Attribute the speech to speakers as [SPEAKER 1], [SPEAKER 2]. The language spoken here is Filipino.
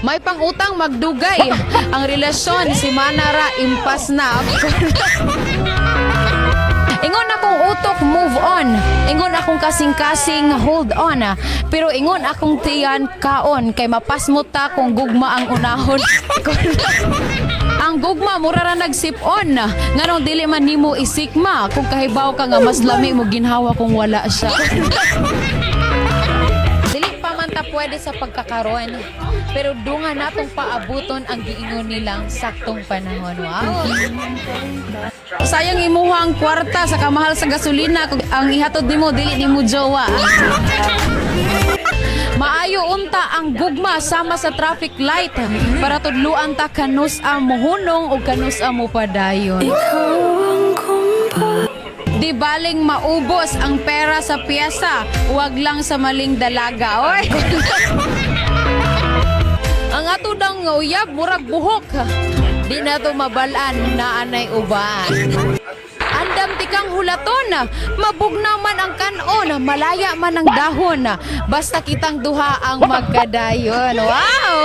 [SPEAKER 1] May pangutang magdugay. Ang relasyon si Manara impas na. Ingon akong utok, move on. Ingon akong kasing-kasing, hold on. Pero ingon akong tiyan, kaon. Kay mapasmot ta kung gugma ang unahon. Ang gugma, mura ra nagsip-on. Nganong dili man nimo isikma. Kung kahibaw ka nga mas lami mo ginhawa kung wala siya. Dili pa man ta pwede sa pagkakaroon. Pero dunga natong paabuton ang giingon nilang saktong panahon. Wow! Sayang imuha ang kwarta sa kamahal sa gasolina kung ang ihatod nimo dili nimo jowa. Maayo unta ang gugma sama sa traffic light para tudluan ta kanus mo hunong o kanus mo padayon. Di baling maubos ang pera sa piyesa, huwag lang sa maling dalaga. Oy. Ang ato dang uyab murag buhok. Di na to mabalaan na anay uban. Andam tikang hulaton, mabugnaw man ang kanon, malaya man ang dahon, basta kitang duha ang magkadayon. Wow!